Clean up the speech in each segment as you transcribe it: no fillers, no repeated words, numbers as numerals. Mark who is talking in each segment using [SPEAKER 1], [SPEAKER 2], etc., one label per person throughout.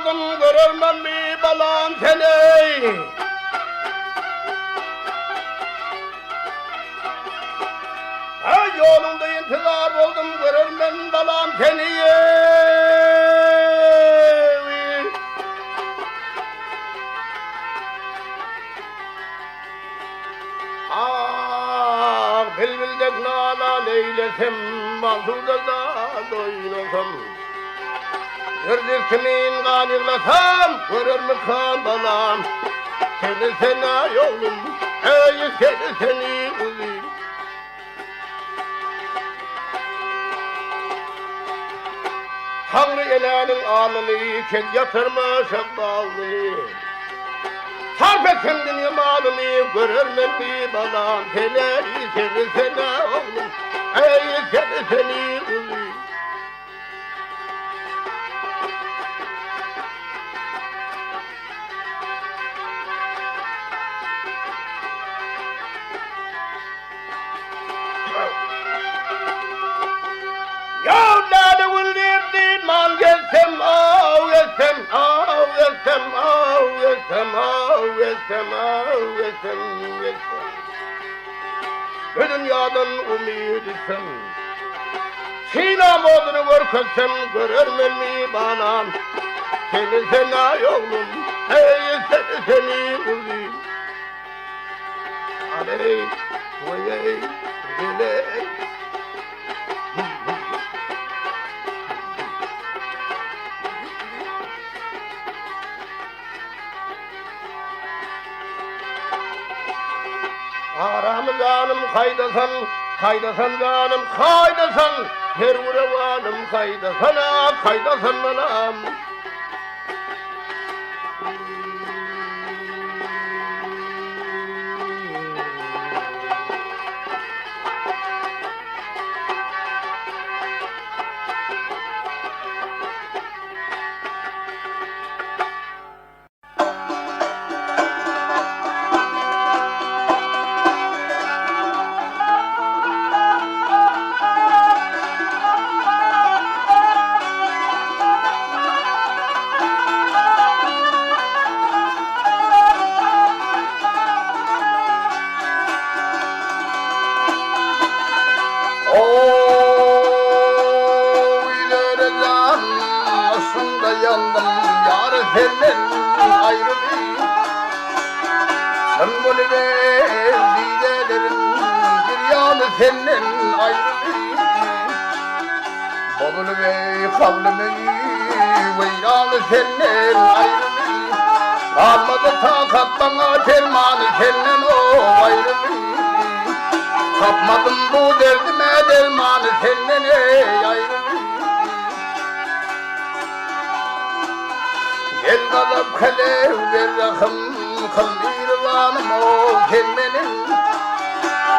[SPEAKER 1] oldum görürmen mi balam seni. Yolunda intizar oldum görürmen balam seni. Bilbildek nalan eylesem, mahzurda da doyulasam. Yırdır kimin kanılasam, görür mü kan balam. Seni sana yolum, ey seni uzun. Tanrı elanın alını, kez yatırmışak bağlını. Sarp etsem dünya malımı, görürmen mi balam seni sana oğlum, ey seni uzun. Ya lale vüldin man gelsem, gelsem, gelsem, gelsem, gelsem, gelsem, gelsem. Bu dünyadan umid etsem, Sinam odunu görketsem, görürmen mi balam seni sana yolum, ey seni uzun. Aley, vay, aley. Aram canım kaydasan, kaydasan canım kaydasan. Her vurevanım kaydasana, kaydasan anam. Yandım yar senden ayrılayım. Sen böyle didelerim bir yanı senden ayrılayım. Babulu bey kavlımı veyranı senden ayrılayım. Kalmadı takat bana dermanı senden o ayrılayım. Kapmadım bu derdime dermanı senden ayrılayım. El kalıp kalev ver rakım kıl bir lanım o kendinin.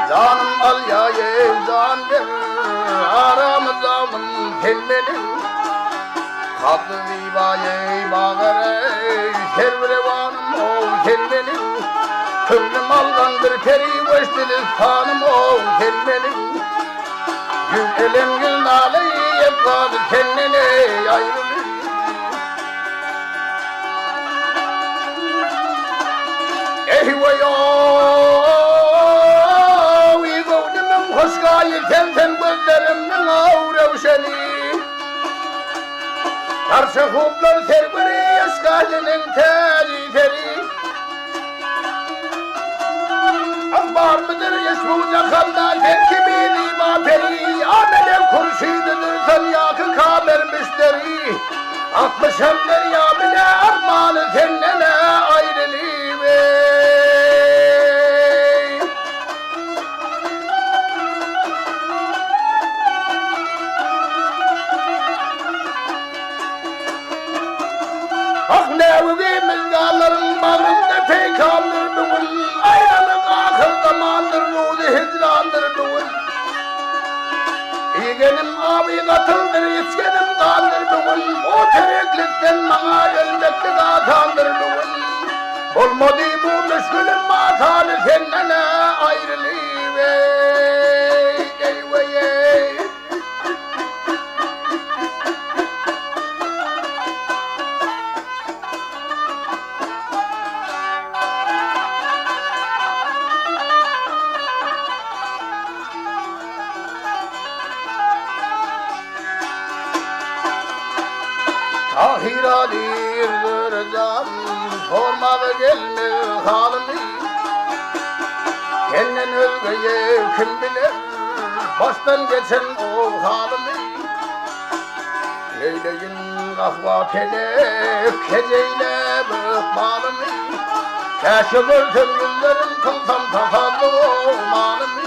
[SPEAKER 1] Canım al ya can ver aramı zamın kendinin. Kadlı vibaye bağırı servrevanım o kendinin. Kıvrım algandır peri veştilistanım o kendinin. Gül elem gül naleyi yapkadı kendine ayrılır. Hoşgayı temten gözlerimden avrevşeni. Karşı huplar serveri yaşkalinin teri teri. Akbar mıdır yaşmûza kanda terkibili maperi. Amele kurşididir sen yakı kamer müşteri. Akmış hemler ya bile armağanı sennene ayrılı. Nevgimiz dağların bağrında peykamdır bugün. Ayrılık akıl zamandır, ruhu hicrandır bugün. İyigenim abi katıldır, içgenim kandır bugün. O tereklikten bana gelmekte katandır bugün. Olmadı bu müşkülüm matalı senden ayrılığı ey. Sevdadır can sormadı gelme halimi. Senden özgeye kim bilir baştan geçen o halimi. Leyleğin kahva felek geceyle bıkmalımı. Keşke görsem yüzlerim kılsam tasallı olmalımı.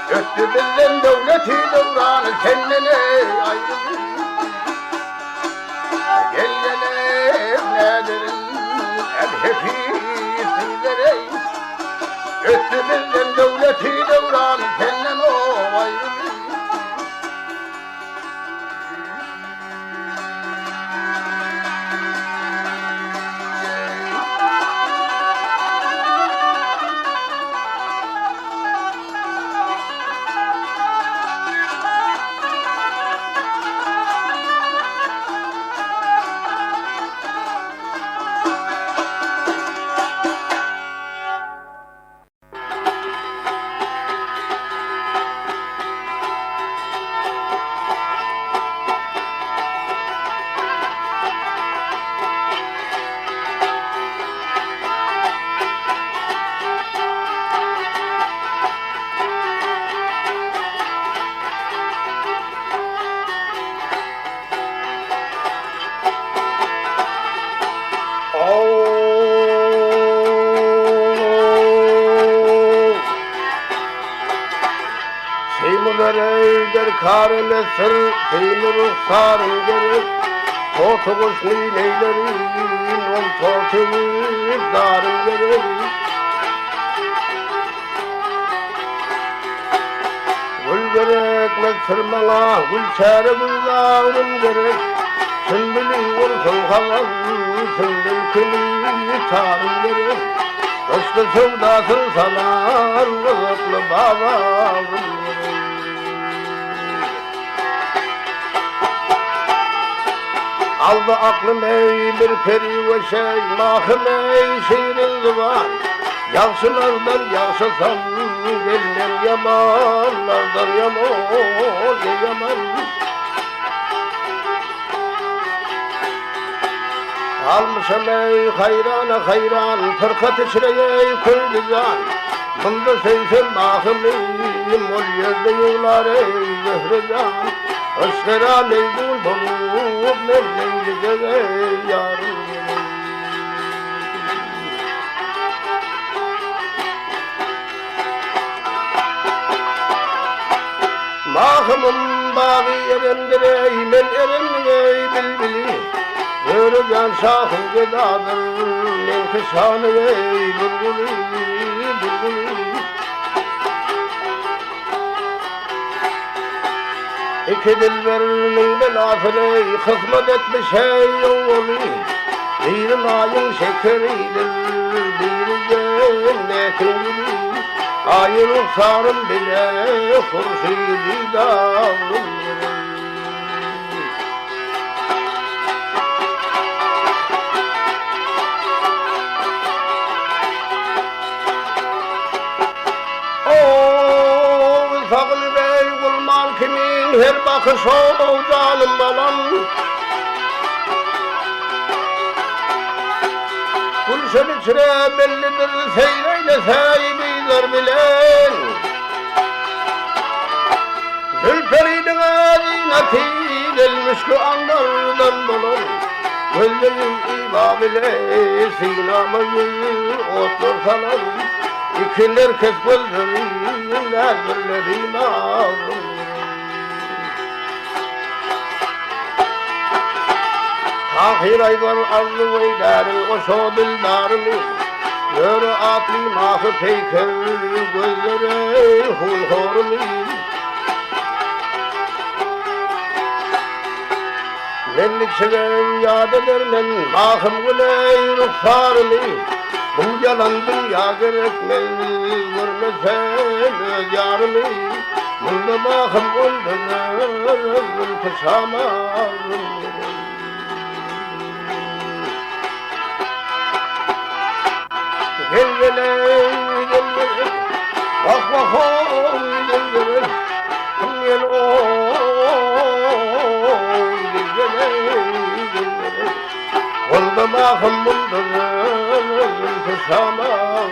[SPEAKER 1] Öttü bizden devleti devranı kendine ayrı. Gel gelelim nedirin el hepisiyle. Öttü bizden devleti devranı kendine ayrı. Karını sır, peyniri sarı gelir. Totuğuz neylerin, ol totuğuz darı gelir. Gül gerek, mesırmana, gül çare güllarım gerek. Sümbülü vursun kalan, sümbül külü tarım gerek. Rıstı sevdasın salar, rızıklı babam gerek. Aldı aklım ey bir peri ve şey, mahım ey şiirin zıvan. Yaxşılardan yaxşısan, gelmem yamanlardan yaman. Almışam ey hayrana hayran, fırkat içre ey köylü can. Bunda sevsen mahım ey, mol yerde yığlar ey zöhrü can. Aşkera meydul bulup nevleylice yarım. Mahımın bağı erendir ey, men erendim ey bilbili. Yürü can şahı gedadır, men kışanı ey bülbülü. İki dilberinin belasını kısmet etmiş ey oğlu. Bir ayın şekeridir, bir cennetin gibi. Ayın sarım bile kurşuydu dağılır. Her bakış o canım balam. Gülşen içine bellidir seyreyle sahibiler bilen. Zülferidin azinati gelmiş ki anlardan bulur. Gözlerim ibabile sinamı otursalar. İkiler kes gözlerim nazırlerim ağrım. Ahir aylar arlı veydarın o şo dildarını. Yürü atlı mahı peyker gözleri hul horunu. Menlik seven yad edermen mahım güley ruhsarını. Bu yalan dünya gerekmez görmesen öz yarını. Bunda mahım öldürür zülfü Gel gel, bak gel, gel oy, gel. Aldım ahım bundur kuşamam.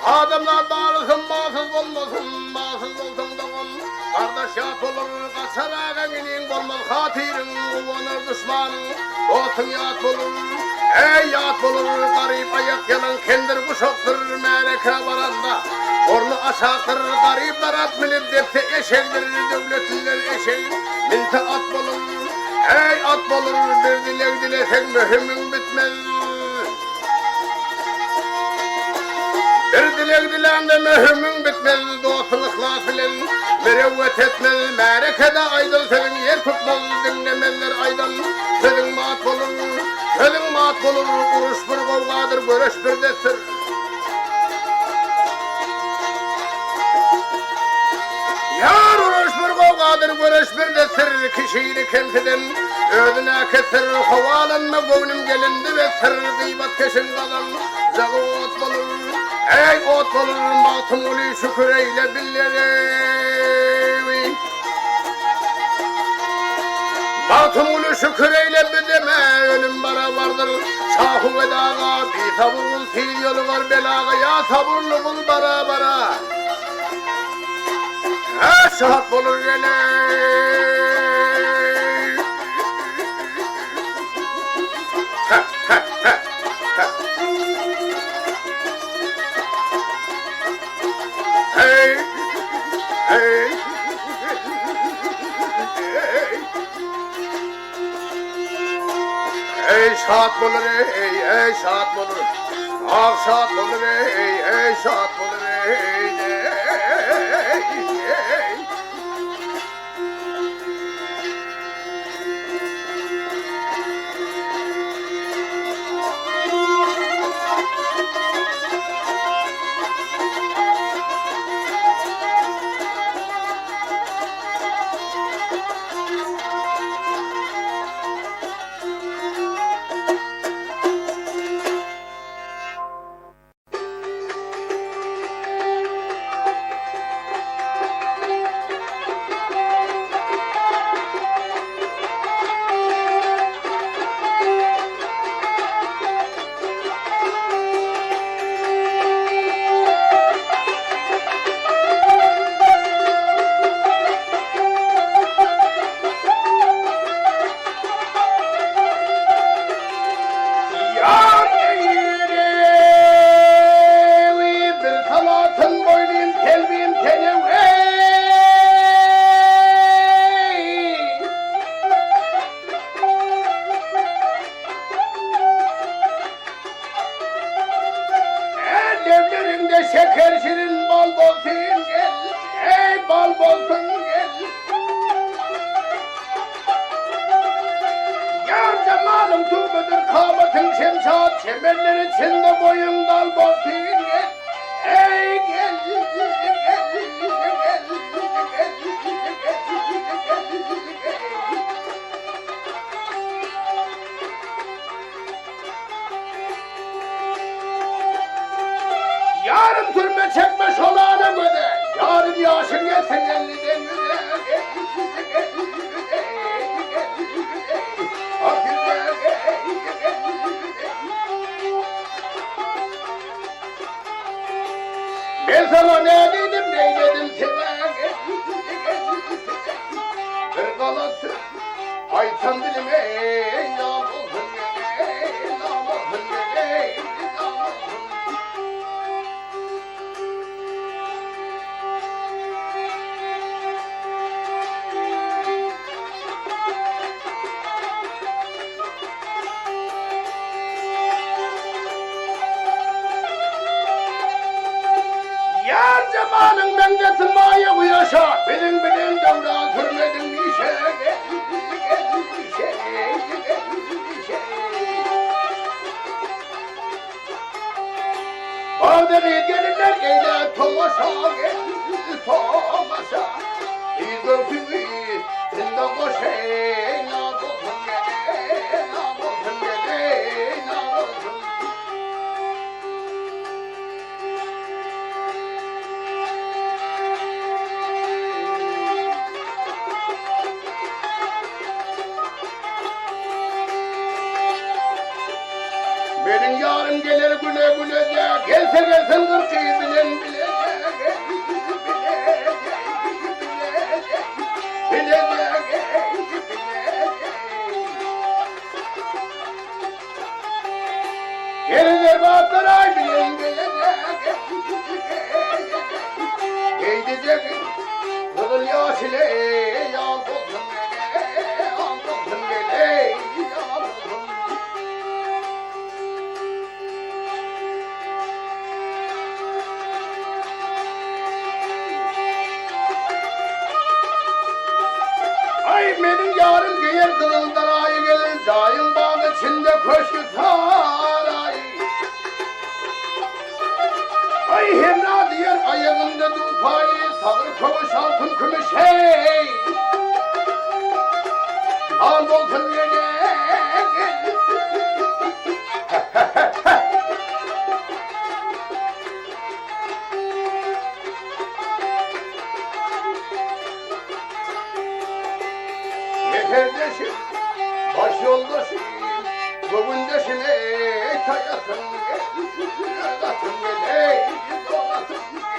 [SPEAKER 1] Adamlar dağılsın, bağsız olmasın, bağsız olsun doğum. Kardeş yat olur, kaçar ağabeyinin olmaz, hatirin uvanır düşmanın. Olsun yat olur, ey yat olur, garip ayak yalan kendir kuşaktır, meleke varanda. Ornu aşağıtır, garipler at minip depse eşektir, devletliler eşek, minte at bulur. Ey at bulur, bir dilek dilesen mühimmin bitmez. Bir dilek dilende mühümün bitmez, dostun ıhlas bilen merevvet etmez, merekede aydın sözün yer tutmaz, dinlemezler aydan sözün mat olur, sözün mat olur, uruş bir kavgadır, görüş bir destir. Yar uruş bir kavgadır, görüş bir destir, kişiyi kemseden ödüne kesir, havalanma gönlüm gelindi ve sır, gıybat kesin kazan, zagot bulur. Ey ot olur matım ulu şükür eyle billeri. Matım ulu şükür eyle bileme ölüm bara vardır. Şahı ve dağa bir taburun fil yolu var belaga ya taburlu bul bara bara. Şahat bulur gele. Hey, hey, hey, şahat bulur ey şahat bulur. Ah şahat bulur ey şahat bulur ey. Şeker şirin bal bolsun gel, ey bal bolsun gel. Yar cemalın tuğbedir kamatın şemşat, çemerler içinde boyun dal bolsun gel. Ey gel, yarın türme çekme şolağına göde, yarın yaşın yesin elliden yüze. Ben sana ne dedim gelir güle güle de gelse gelsin kırkıyı bilen bilecek. Geriler battıray bilen bilecek. Gidecek kızıl yaş ile yan olsun gele, yan olsun gele, yan olsun. Ay benim yarım giyer kızıldan ayı gelir, dayım bağ içinde köşkü saray. Ay hemra diyor ayağında dupayı, sağır kovuş altın kümüş hey. Al olsun gele. Yeterdeşim, baş yoldaşım, bugündeşim ey kayasın gel, dolasın gel ey dolasın gel.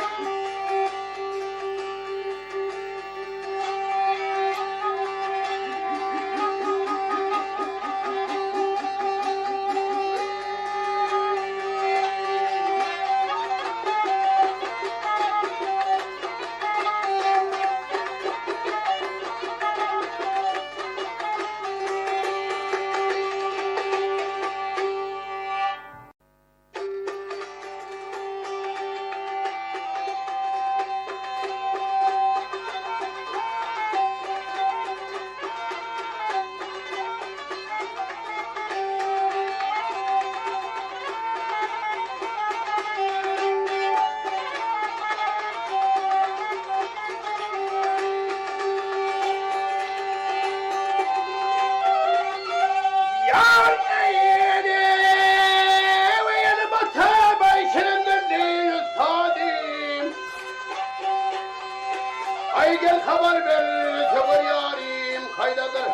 [SPEAKER 1] Ay gel haber ver tevır yarim kaydadır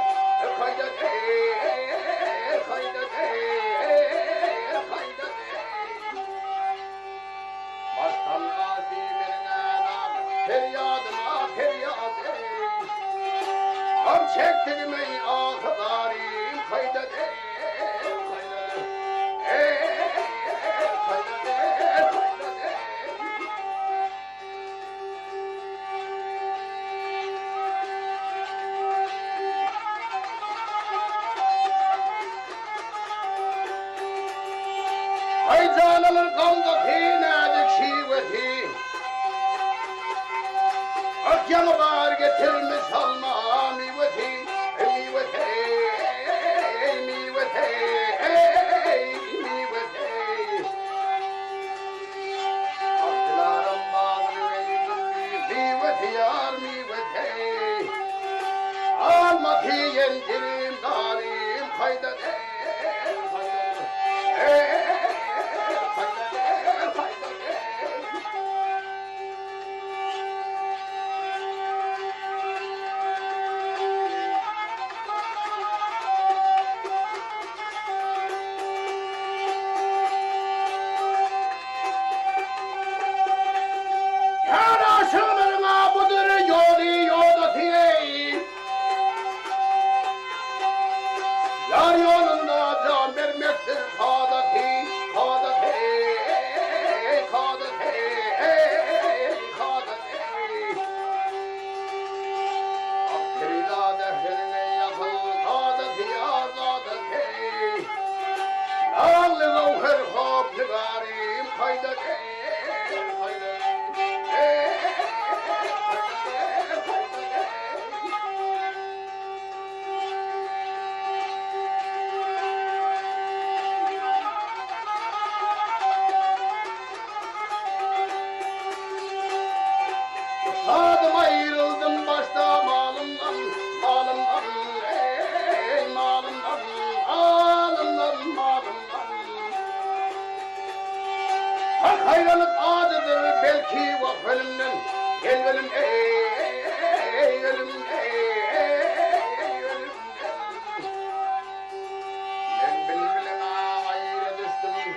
[SPEAKER 1] kaydadır kaydadır kaydadır baştan nasiberine feryadıma feryadı am çektim ey ahdarim kaydadır kaydadır kaydadır kaydadır. Ay canımın kandaki nedik şiveti Ak yanılar getirmiş alma miveti Miveti, miveti, miveti Aklarım bağlı miveti yar miveti Almatı yendirim darim kayda de Yar yolunda can vermektir kadati, kadati, kadati, kadati. Akterida defterine yakıl kadati yar kadati. Nallı gavher hop nigarim kaydati, kaydati. Adım ayrıldım başta malımdan, malımdan, ey malımdan, malımdan, malımdan. Hak hayranlık adıdır belki vakfelimden, gel benim ey ölüm ey ölüm. Ben bilbilime ayrı düştüm,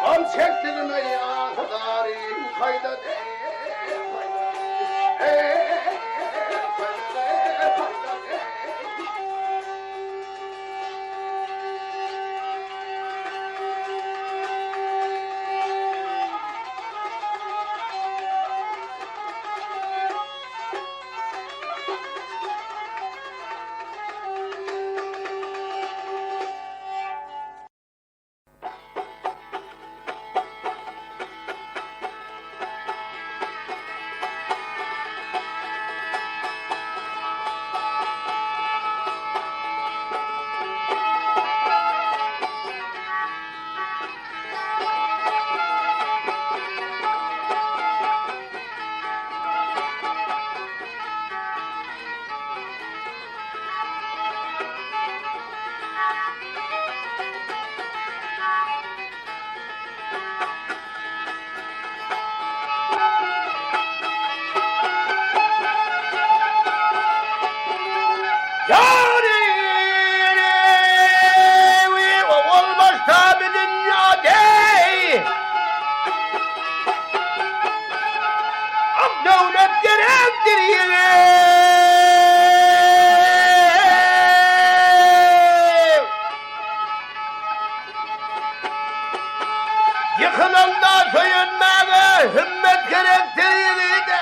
[SPEAKER 1] Al çektirme ya darim kayda de yıkılanda söyünmeye himmet gerektiğini de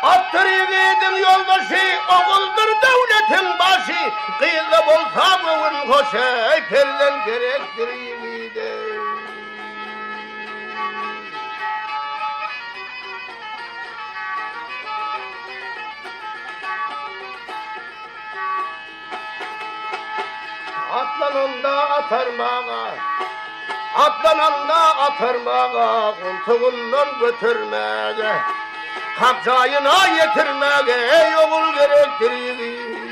[SPEAKER 1] attır yiğidin yoldaşı oğuldur devletin başı kıyıda bolsa bugün koşa perden gerektiğini de atlananda atarmağa atlananda atarmağa koltuğundan götürmeye kapçayına yetirmeye yol gerektirir.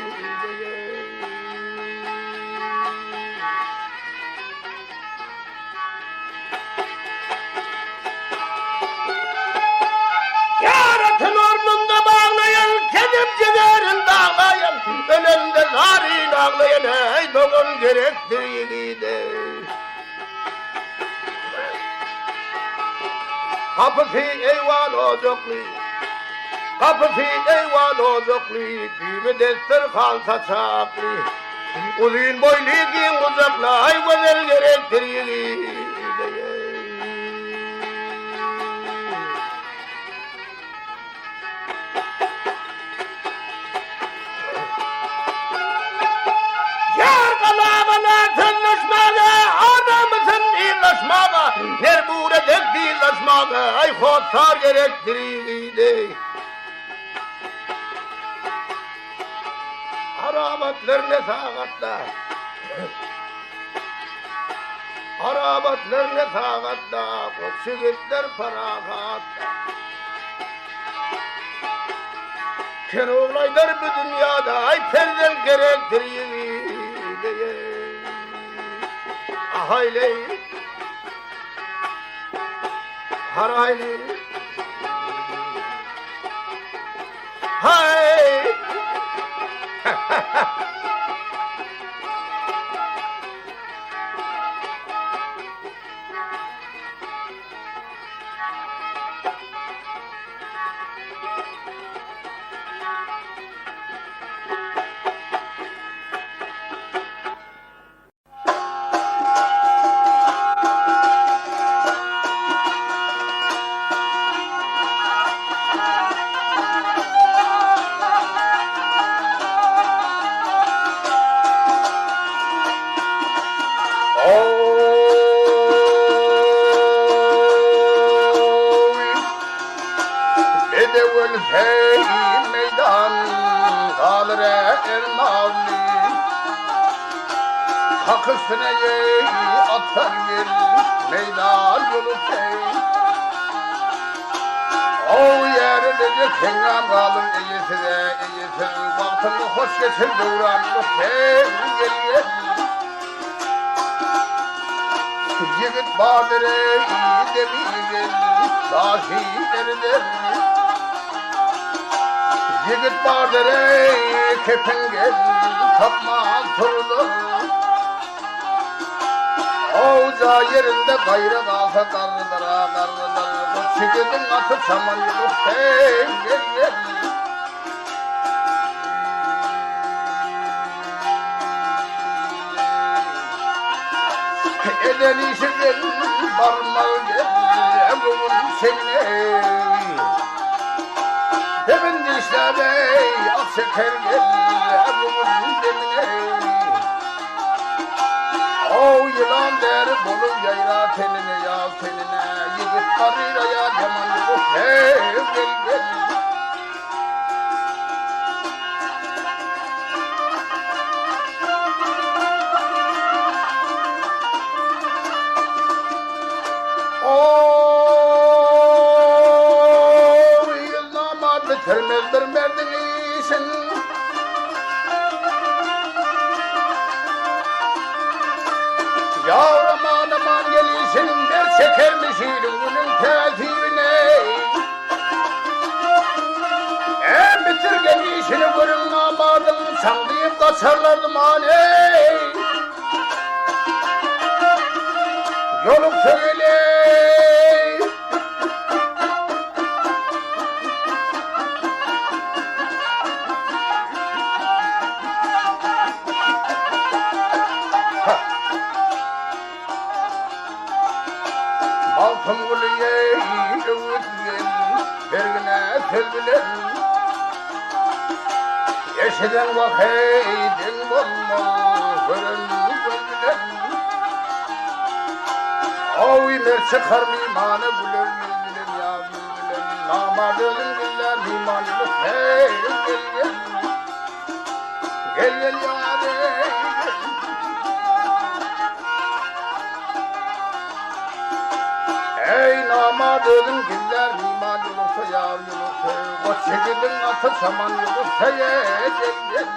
[SPEAKER 1] Yaratın ornunda bağlayan kedim ciğerin dağlayan önünde zarin ağlayan ey doğun gerektirir de kapısı eyvan ocaklı kapısı eyvan ocaklı düğme destur saçaklı uzun boylu giyin uzaklı ay güzel gerektirir Nerbure dek değillaşmağa ay kodtar gerektirir Arabatlar ne sağatta Arabatlar ne sağatta Koçigitler faragatta Ken oğlaylar bu dünyada ay perden gerektirir Ahayleyi Harayli Hay meydan kalır ermavli Kakısına ye atar yer meydan yolu tey O yerinde kengam kalır iyisi Vaktını hoş geçir duranlı tey gel Yigit vardır ey demir dahi eridir Yigit vardır ey kepengel kapmaz turulur Ocağı yerinde gayrı kalsa karlıdıra karlıdır. Bu çekildin atı çaman yolu hey gel gel. Eden işi gel barmal gel emumun senine. Demin dişler bey al şeker gel emumun demine. O yılan der bolu yayla tenine ya tenine. Yigit karıyla ya yaman yolu hey gel gel. Bitirmez bir merdin işin. Yavrum aman gelişin der çekermiş iyiliğinin tertibine. Bitir gelişini görün amadın sandayıp kaçarlardı mani. Yoluk söyle. Altın gülüye öğütleyen bergine sözbilen. Yeşiden vakeydin olma görün gözbilen. Oy merçe kar mimanı bülür yüzbilen ya yüzbilen. Namadın güller mimanı hey gel gel. Gel gel ya gel. Ey namadın güller iman yoluksa yar yoluksa. O çekildin atı saman yoluksa ye gel gel.